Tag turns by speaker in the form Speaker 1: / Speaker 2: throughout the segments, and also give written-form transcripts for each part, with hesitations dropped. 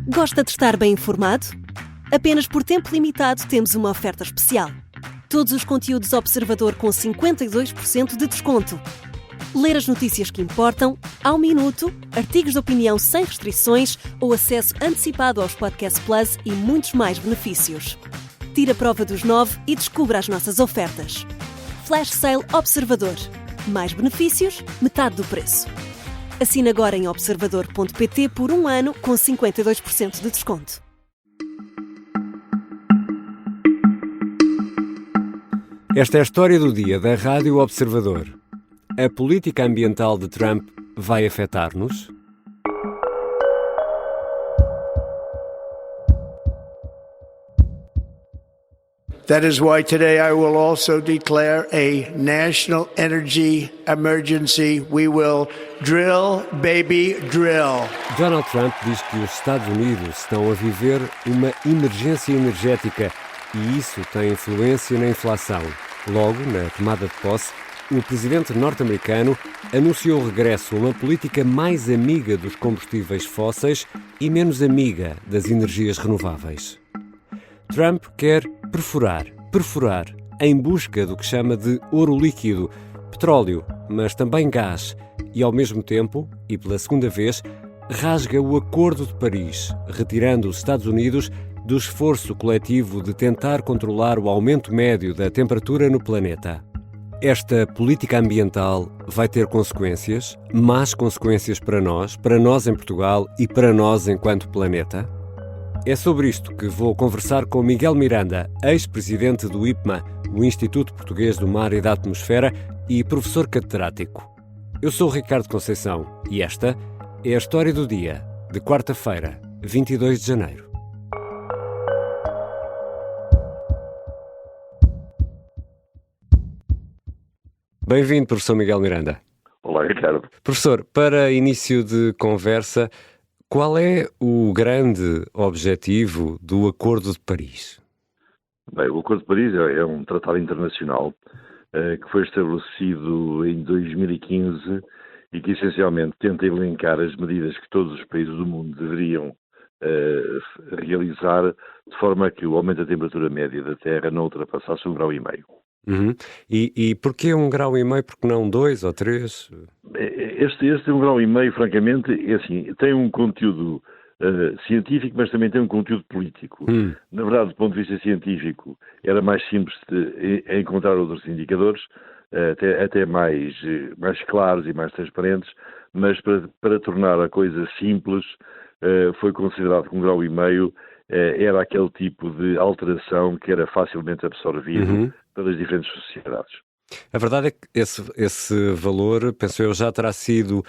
Speaker 1: Gosta de estar bem informado? Apenas por tempo limitado temos uma oferta especial. Todos os conteúdos Observador com 52% de desconto. Ler as notícias que importam, ao minuto, artigos de opinião sem restrições ou acesso antecipado aos Podcast Plus e muitos mais benefícios. Tire a prova dos 9 e descubra as nossas ofertas. Flash Sale Observador. Mais benefícios, metade do preço. Assine agora em observador.pt por 1 ano com 52% de desconto.
Speaker 2: Esta é a história do dia da Rádio Observador. A política ambiental de Trump vai afetar-nos?
Speaker 3: That is why today I will also declare a national energy emergency. We will drill, baby, drill.
Speaker 2: Donald Trump diz que os Estados Unidos estão a viver uma emergência energética e isso tem influência na inflação. Logo, na tomada de posse, o presidente norte-americano anunciou o regresso a uma política mais amiga dos combustíveis fósseis e menos amiga das energias renováveis. Trump quer perfurar, em busca do que chama de ouro líquido, petróleo, mas também gás, e ao mesmo tempo, e pela segunda vez, rasga o Acordo de Paris, retirando os Estados Unidos do esforço coletivo de tentar controlar o aumento médio da temperatura no planeta. Esta política ambiental vai ter consequências, más consequências para nós em Portugal e para nós enquanto planeta? É sobre isto que vou conversar com Miguel Miranda, ex-presidente do IPMA, o Instituto Português do Mar e da Atmosfera, e professor catedrático. Eu sou o Ricardo Conceição e esta é a história do dia, de quarta-feira, 22 de janeiro. Bem-vindo, professor Miguel Miranda.
Speaker 4: Olá, Ricardo.
Speaker 2: Professor, para início de conversa, qual é o grande objetivo do Acordo de Paris?
Speaker 4: Bem, o Acordo de Paris é um tratado internacional que foi estabelecido em 2015 e que essencialmente tenta elencar as medidas que todos os países do mundo deveriam realizar de forma a que o aumento da temperatura média da Terra não ultrapassasse 1,5 graus.
Speaker 2: Uhum. E porquê 1,5 graus? Porque não 2 ou 3?
Speaker 4: Este 1,5 graus, francamente, é assim, tem um conteúdo científico, mas também tem um conteúdo político. Na verdade, do ponto de vista científico, era mais simples de encontrar outros indicadores, até mais claros e mais transparentes, mas para tornar a coisa simples, foi considerado que 1,5 graus era aquele tipo de alteração que era facilmente absorvido pelas diferentes sociedades.
Speaker 2: A verdade é que esse valor, penso eu, já terá sido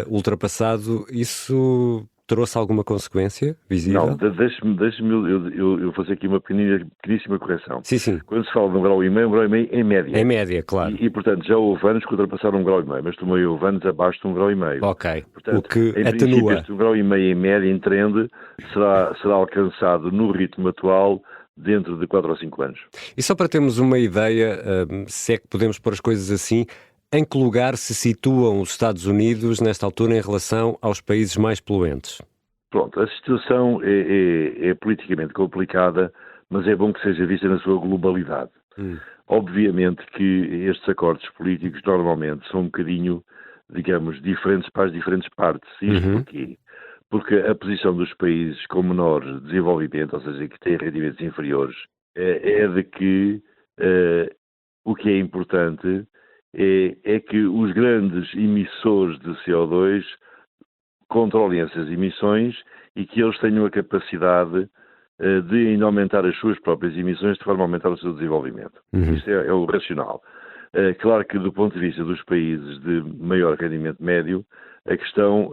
Speaker 2: ultrapassado. Isso trouxe alguma consequência visível?
Speaker 4: Não, deixe-me eu fazer aqui uma pequeníssima correção.
Speaker 2: Sim.
Speaker 4: Quando se fala de 1,5 graus em média.
Speaker 2: Em média, claro.
Speaker 4: E, portanto, já houve anos que ultrapassaram 1,5 graus, mas também houve anos abaixo de 1,5 graus.
Speaker 2: Ok,
Speaker 4: portanto,
Speaker 2: o que
Speaker 4: em
Speaker 2: atenua.
Speaker 4: Este 1,5 graus em média, em trend, será alcançado no ritmo atual dentro de 4 ou 5 anos.
Speaker 2: E só para termos uma ideia, se é que podemos pôr as coisas assim, em que lugar se situam os Estados Unidos nesta altura em relação aos países mais poluentes?
Speaker 4: Pronto, a situação é politicamente complicada, mas é bom que seja vista na sua globalidade. Obviamente que estes acordos políticos normalmente são um bocadinho, digamos, diferentes para as diferentes partes. Isto porquê? Porque a posição dos países com menor desenvolvimento, ou seja, que têm rendimentos inferiores, é de que o que é importante é que os grandes emissores de CO2 controlem essas emissões e que eles tenham a capacidade de ainda aumentar as suas próprias emissões de forma a aumentar o seu desenvolvimento. Isto é o racional. Claro que do ponto de vista dos países de maior rendimento médio, a questão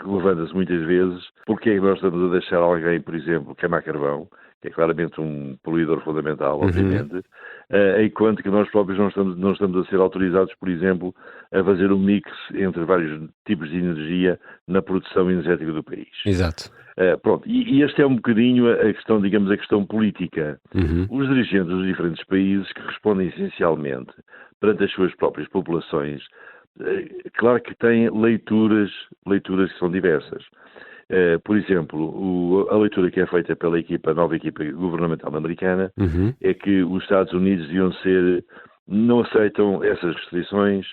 Speaker 4: levanta-se muitas vezes porque é que nós estamos a deixar alguém, por exemplo, queimar carvão, que é claramente um poluidor fundamental, obviamente, enquanto que nós próprios não estamos a ser autorizados, por exemplo, a fazer um mix entre vários tipos de energia na produção energética do país.
Speaker 2: Exato.
Speaker 4: Pronto, e este é um bocadinho a questão, digamos, a questão política. Os dirigentes dos diferentes países que respondem essencialmente perante as suas próprias populações, claro que têm leituras que são diversas. Por exemplo, a leitura que é feita pela nova equipa governamental americana é que os Estados Unidos não aceitam essas restrições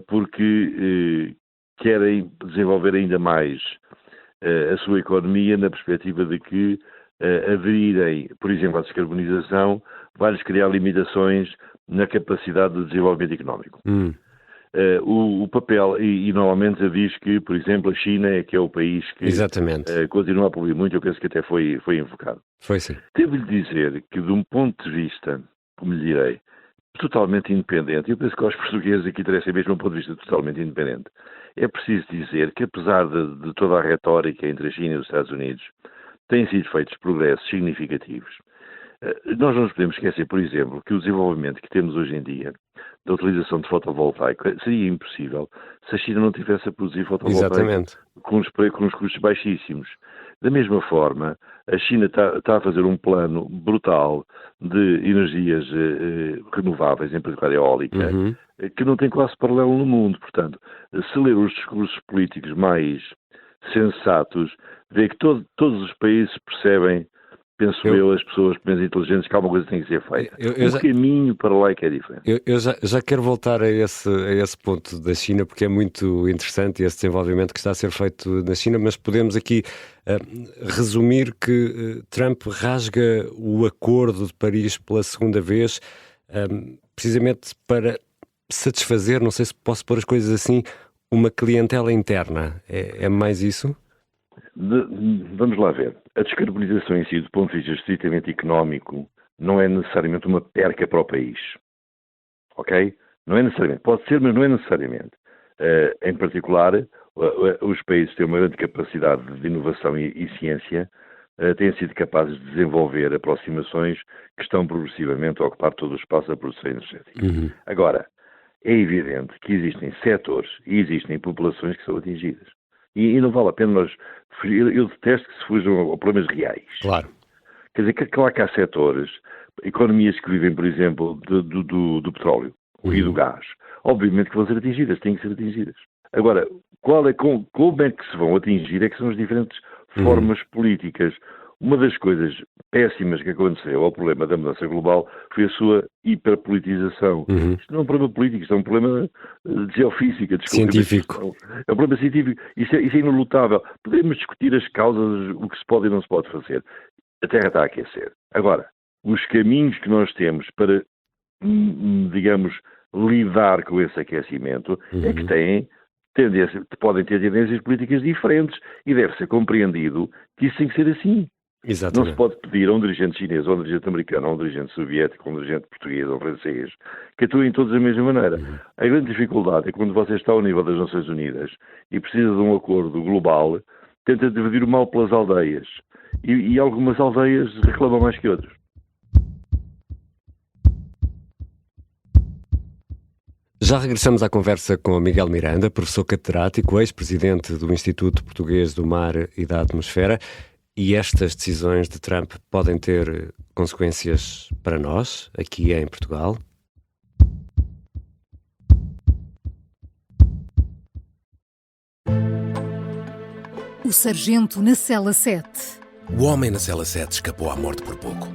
Speaker 4: porque querem desenvolver ainda mais a sua economia na perspectiva de que aderirem, por exemplo, à descarbonização, vai-lhes criar limitações na capacidade de desenvolvimento económico. O papel, e normalmente diz que, por exemplo, a China é que é o país que continua a poluir muito, eu penso que até foi invocado.
Speaker 2: Foi sim.
Speaker 4: Devo-lhe dizer que, de um ponto de vista, como lhe direi, totalmente independente, eu penso que aos portugueses aqui interessa mesmo um ponto de vista totalmente independente, é preciso dizer que, apesar de toda a retórica entre a China e os Estados Unidos, têm sido feitos progressos significativos. Nós não nos podemos esquecer, por exemplo, que o desenvolvimento que temos hoje em dia da utilização de fotovoltaico seria impossível se a China não tivesse a produzir fotovoltaico com os custos baixíssimos. Da mesma forma, a China está a fazer um plano brutal de energias renováveis, em particular eólica, que não tem quase paralelo no mundo. Portanto, se ler os discursos políticos mais sensatos, vê que todos os países percebem, penso eu, as pessoas menos inteligentes, que alguma coisa tem que ser feita. Caminho para lá é que é diferente.
Speaker 2: Eu já quero voltar a esse ponto da China, porque é muito interessante esse desenvolvimento que está a ser feito na China, mas podemos aqui resumir que Trump rasga o Acordo de Paris pela segunda vez, precisamente para satisfazer, não sei se posso pôr as coisas assim, uma clientela interna. É mais isso?
Speaker 4: Vamos lá ver. A descarbonização em si, do ponto de vista estritamente económico, não é necessariamente uma perca para o país. Ok? Não é necessariamente. Pode ser, mas não é necessariamente. Em particular, os países têm uma grande capacidade de inovação e ciência, têm sido capazes de desenvolver aproximações que estão progressivamente a ocupar todo o espaço da produção energética. Agora, é evidente que existem setores e existem populações que são atingidas. E não vale a pena nós... Eu detesto que se fujam a problemas reais.
Speaker 2: Claro.
Speaker 4: Quer dizer, claro que há setores, economias que vivem, por exemplo, do petróleo e do gás. Obviamente que vão ser atingidas, têm que ser atingidas. Agora, como é que se vão atingir é que são as diferentes formas políticas. Uma das coisas péssimas que aconteceu ao problema da mudança global foi a sua hiperpolitização. Isto não é um problema político, isto é um problema de geofísica.
Speaker 2: Científico.
Speaker 4: É um problema científico. Isso é inelutável. Podemos discutir as causas, o que se pode e não se pode fazer. A Terra está a aquecer. Agora, os caminhos que nós temos para, digamos, lidar com esse aquecimento é que podem ter tendências políticas diferentes e deve ser compreendido que isso tem que ser assim.
Speaker 2: Exatamente.
Speaker 4: Não se pode pedir a um dirigente chinês, ou a um dirigente americano, ou a um dirigente soviético, ou a um dirigente português, ou francês, que atuem todos da mesma maneira. A grande dificuldade é quando você está ao nível das Nações Unidas e precisa de um acordo global, tenta dividir o mal pelas aldeias. E algumas aldeias reclamam mais que outras.
Speaker 2: Já regressamos à conversa com Miguel Miranda, professor catedrático, ex-presidente do Instituto Português do Mar e da Atmosfera. E estas decisões de Trump podem ter consequências para nós, aqui em Portugal?
Speaker 5: O sargento na cela 7.
Speaker 6: O homem na cela 7 escapou à morte por pouco.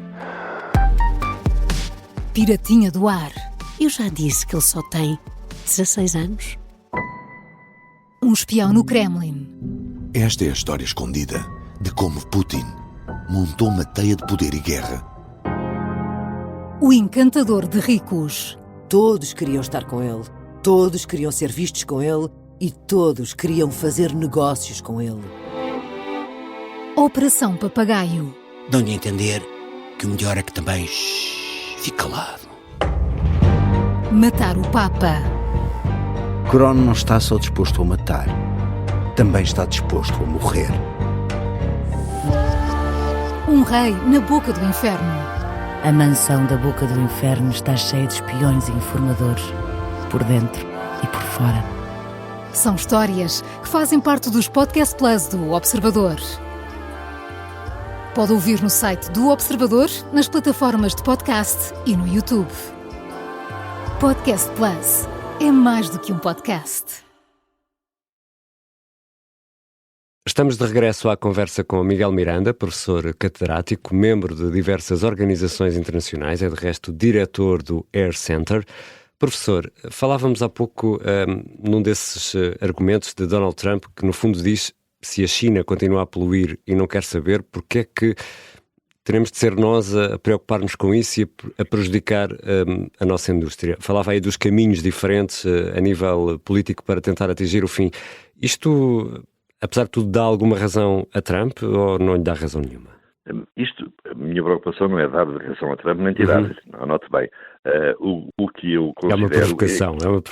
Speaker 5: Piratinha do ar.
Speaker 1: Eu já disse que ele só tem 16 anos.
Speaker 5: Um espião no Kremlin.
Speaker 6: Esta é a história escondida de como Putin montou uma teia de poder e guerra.
Speaker 5: O encantador de ricos.
Speaker 7: Todos queriam estar com ele, todos queriam ser vistos com ele e todos queriam fazer negócios com ele.
Speaker 5: Operação Papagaio.
Speaker 6: Dão-lhe a entender que o melhor é que também fique calado.
Speaker 5: Matar o Papa.
Speaker 8: Crono não está só disposto a matar, também está disposto a morrer.
Speaker 5: Um rei na boca do inferno.
Speaker 9: A mansão da boca do inferno está cheia de espiões e informadores, por dentro e por fora.
Speaker 5: São histórias que fazem parte dos Podcast Plus do Observador. Pode ouvir no site do Observador, nas plataformas de podcast e no YouTube. Podcast Plus é mais do que um podcast.
Speaker 2: Estamos de regresso à conversa com Miguel Miranda, professor catedrático, membro de diversas organizações internacionais, é de resto diretor do Air Center. Professor, falávamos há pouco num desses argumentos de Donald Trump, que no fundo diz: se a China continua a poluir e não quer saber, porque é que teremos de ser nós a preocupar-nos com isso e a prejudicar a nossa indústria? Falava aí dos caminhos diferentes a nível político para tentar atingir o fim. Isto, apesar de tudo, dá alguma razão a Trump ou não lhe dá razão nenhuma?
Speaker 4: A minha preocupação não é dar razão a Trump nem tirar. Anote bem. O que eu considero...
Speaker 2: É uma provocação.
Speaker 4: O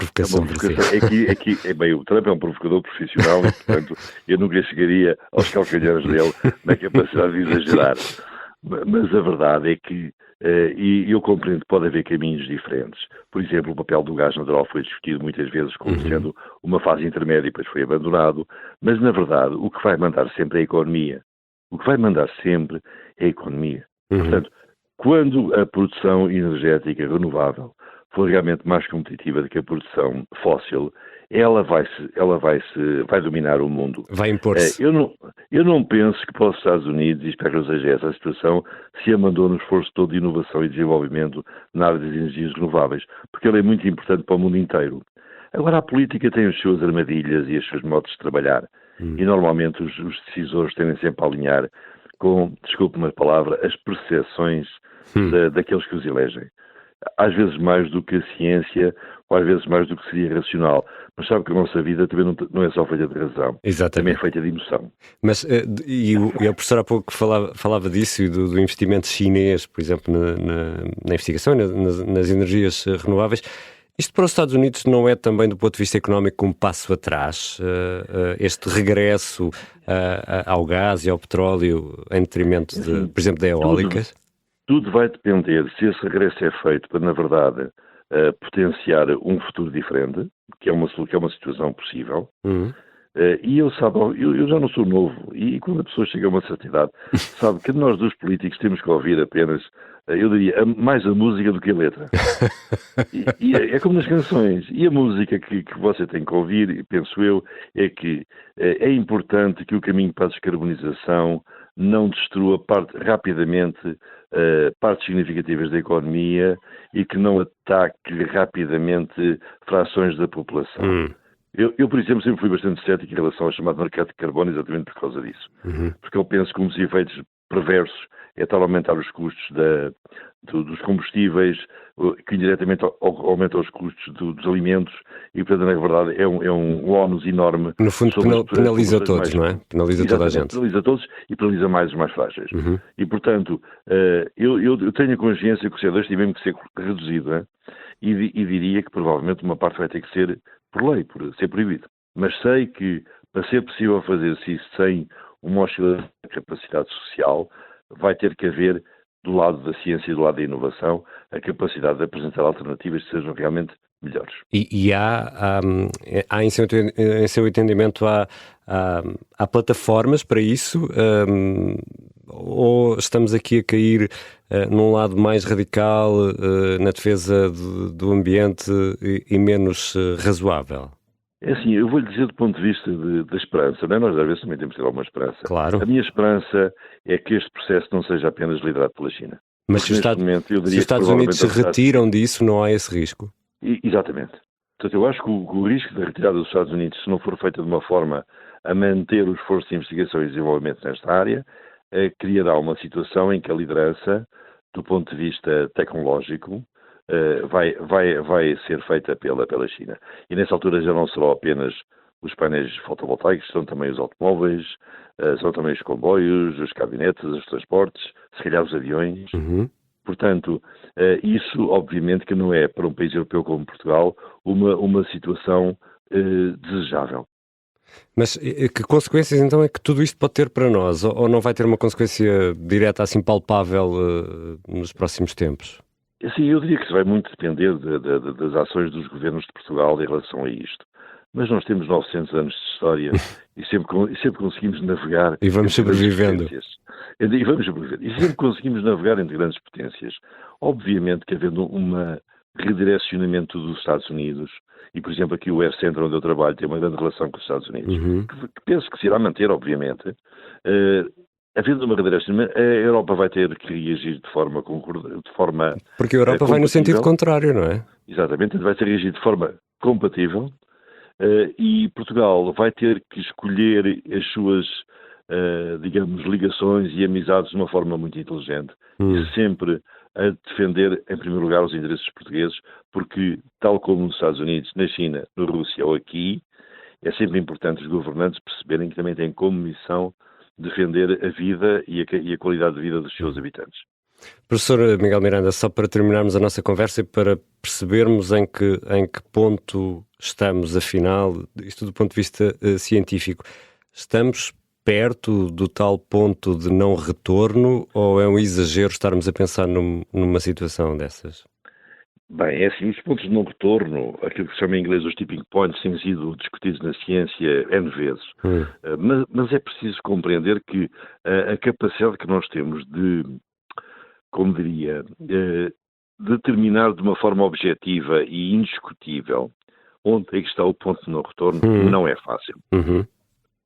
Speaker 4: Trump é um provocador profissional e, portanto, eu nunca chegaria aos calcanhares dele na capacidade de exagerar. Mas a verdade é que, e eu compreendo que pode haver caminhos diferentes. Por exemplo, o papel do gás natural foi discutido muitas vezes como sendo uma fase intermédia e depois foi abandonado. Mas, na verdade, o que vai mandar sempre é a economia. O que vai mandar sempre é a economia. Portanto, quando a produção energética renovável for realmente mais competitiva do que a produção fóssil, ela vai dominar o mundo.
Speaker 2: Vai impor-se.
Speaker 4: Eu não penso que para os Estados Unidos, e espero que não seja essa a situação, se abandone no esforço todo de inovação e desenvolvimimento na área das energias renováveis, porque ele é muito importante para o mundo inteiro. Agora, a política tem as suas armadilhas e os seus modos de trabalhar. E normalmente os decisores tendem sempre a alinhar com, desculpe-me a palavra, as percepções daqueles que os elegem. Às vezes mais do que a ciência, ou às vezes mais do que seria racional. Mas sabe que a nossa vida também não é só feita de razão.
Speaker 2: Exatamente.
Speaker 4: Também é feita de emoção.
Speaker 2: Mas, e a professora há pouco falava disso e do investimento chinês, por exemplo, na investigação e nas energias renováveis. Isto para os Estados Unidos não é também, do ponto de vista económico, um passo atrás? Este regresso ao gás e ao petróleo em detrimento, por exemplo, da eólica?
Speaker 4: Tudo vai depender se esse regresso é feito para, na verdade, potenciar um futuro diferente, que é uma situação possível. E eu já não sou novo, e quando a pessoa chega a uma certa idade, sabe que nós dos políticos temos que ouvir apenas, eu diria, mais a música do que a letra. E é como nas canções. E a música que você tem que ouvir, penso eu, é que é importante que o caminho para a descarbonização não destrua rapidamente partes significativas da economia e que não ataque rapidamente frações da população. Eu, por exemplo, sempre fui bastante cético em relação ao chamado mercado de carbono exatamente por causa disso. Porque eu penso que um dos efeitos perversos é tal aumentar os custos dos combustíveis, que indiretamente aumenta os custos dos alimentos e, portanto, na verdade, é um ónus enorme.
Speaker 2: No fundo, penaliza todos, não é? Penaliza toda a gente.
Speaker 4: Penaliza todos e penaliza mais os mais frágeis. E, portanto, eu tenho a consciência que o CO2 tem mesmo que ser reduzido, né? E diria que provavelmente uma parte vai ter que ser por lei, por ser proibido. Mas sei que, para ser possível fazer-se isso sem uma oscilação da capacidade social, vai ter que haver, do lado da ciência e do lado da inovação, a capacidade de apresentar alternativas que sejam realmente melhores.
Speaker 2: E há em seu entendimento, há plataformas para isso? Ou estamos aqui a cair num lado mais radical na defesa do ambiente e menos razoável?
Speaker 4: É assim, eu vou-lhe dizer do ponto de vista da esperança, não é? Nós às vezes também temos que ter alguma esperança.
Speaker 2: Claro.
Speaker 4: A minha esperança é que este processo não seja apenas liderado pela China.
Speaker 2: Mas se os Estados Unidos se retiram disso, não há esse risco?
Speaker 4: Exatamente. Portanto, eu acho que o risco da retirada dos Estados Unidos, se não for feita de uma forma a manter o esforço de investigação e desenvolvimento nesta área, criará uma situação em que a liderança, do ponto de vista tecnológico, vai ser feita pela China. E nessa altura já não serão apenas os painéis fotovoltaicos, são também os automóveis, são também os comboios, os caminhonetes, os transportes, se calhar os aviões. Portanto, isso obviamente que não é para um país europeu como Portugal uma situação desejável.
Speaker 2: Mas que consequências então é que tudo isto pode ter para nós? Ou não vai ter uma consequência direta assim palpável nos próximos tempos?
Speaker 4: Assim, eu diria que isso vai muito depender das ações dos governos de Portugal em relação a isto. Mas nós temos 900 anos de história e sempre conseguimos navegar...
Speaker 2: E vamos sobrevivendo.
Speaker 4: E sempre conseguimos navegar entre grandes potências. Obviamente que havendo uma redirecionamento dos Estados Unidos. E, por exemplo, aqui o West Center, onde eu trabalho, tem uma grande relação com os Estados Unidos, que penso que se irá manter, obviamente. Havendo uma redirecionamento, a Europa vai ter que reagir de forma
Speaker 2: Porque a Europa vai no sentido contrário, não é?
Speaker 4: Exatamente, vai ter que reagir de forma compatível e Portugal vai ter que escolher as suas, digamos, ligações e amizades de uma forma muito inteligente e sempre a defender, em primeiro lugar, os interesses portugueses, porque, tal como nos Estados Unidos, na China, na Rússia ou aqui, é sempre importante os governantes perceberem que também têm como missão defender a vida e a qualidade de vida dos seus habitantes.
Speaker 2: Professor Miguel Miranda, só para terminarmos a nossa conversa e para percebermos em que ponto estamos, afinal, isto do ponto de vista científico, estamos perto do tal ponto de não retorno ou é um exagero estarmos a pensar numa situação dessas?
Speaker 4: Bem, é assim, os pontos de não retorno, aquilo que se chama em inglês os tipping points, têm sido discutidos na ciência N vezes, mas é preciso compreender que a capacidade que nós temos de, como diria, determinar de uma forma objetiva e indiscutível onde é que está o ponto de não retorno não é fácil.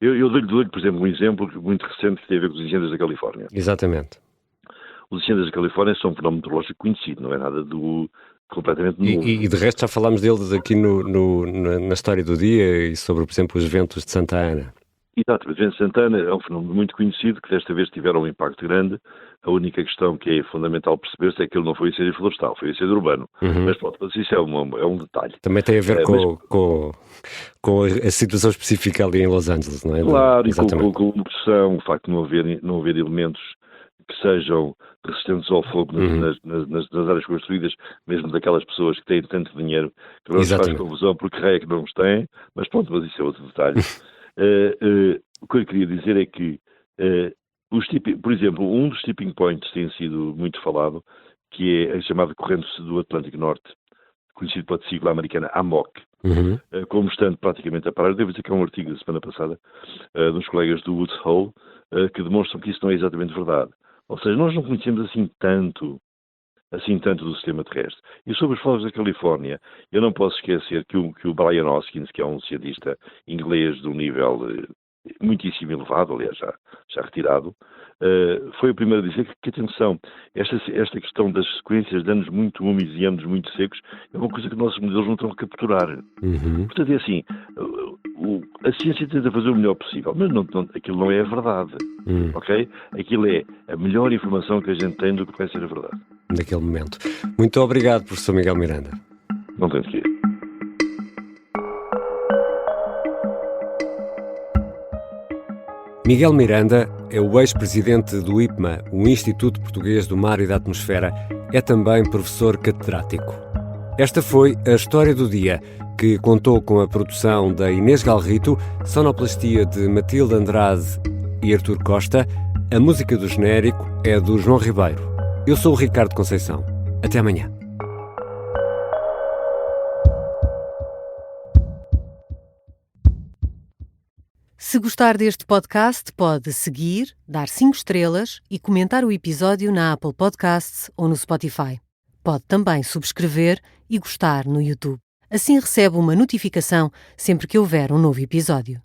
Speaker 4: Eu dou-lhe, por exemplo, um exemplo muito recente que tem a ver com os incêndios da Califórnia.
Speaker 2: Exatamente.
Speaker 4: Os incêndios da Califórnia são um fenómeno meteorológico conhecido, não é nada completamente novo.
Speaker 2: E de resto já falámos deles aqui na história do dia e sobre, por exemplo, os ventos de Santa Ana.
Speaker 4: Exato, os ventos de Santa Ana é um fenómeno muito conhecido que desta vez tiveram um impacto grande. A única questão que é fundamental perceber-se é que ele não foi incêndio florestal, foi incêndio urbano. Mas pronto, mas isso é um detalhe.
Speaker 2: Também tem a ver com a situação específica ali em Los Angeles, não é?
Speaker 4: Claro, e com a pressão, o facto de não haver elementos que sejam resistentes ao fogo nas áreas construídas, mesmo daquelas pessoas que têm tanto dinheiro, que não nos faz confusão porque raio é que não os têm, mas pronto, mas isso é outro detalhe. O que eu queria dizer é que, por exemplo, um dos tipping points tem sido muito falado, que é a chamada corrente do Atlântico Norte, conhecido pela sigla americana AMOC, como estando praticamente a parar. Devo dizer que é um artigo da semana passada dos colegas do Woods Hole, que demonstram que isso não é exatamente verdade. Ou seja, nós não conhecemos assim tanto do sistema terrestre. E sobre os fogos da Califórnia, eu não posso esquecer que o Brian Hoskins, que é um cientista inglês de um nível muitíssimo elevado, aliás, já retirado, foi o primeiro a dizer que atenção, esta questão das sequências de anos muito úmidos e anos muito secos é uma coisa que os nossos modelos não estão a capturar. Portanto, é assim, a ciência tenta fazer o melhor possível, mas aquilo não é a verdade, ok? Aquilo é a melhor informação que a gente tem do que vai ser a verdade.
Speaker 2: Naquele momento. Muito obrigado, professor Miguel Miranda.
Speaker 4: Não tem de quê.
Speaker 2: Miguel Miranda é o ex-presidente do IPMA, o Instituto Português do Mar e da Atmosfera. É também professor catedrático. Esta foi a História do Dia, que contou com a produção da Inês Galrito, sonoplastia de Matilde Andrade e Artur Costa. A música do genérico é do João Ribeiro. Eu sou o Ricardo Conceição. Até amanhã.
Speaker 1: Se gostar deste podcast, pode seguir, dar 5 estrelas e comentar o episódio na Apple Podcasts ou no Spotify. Pode também subscrever e gostar no YouTube. Assim recebe uma notificação sempre que houver um novo episódio.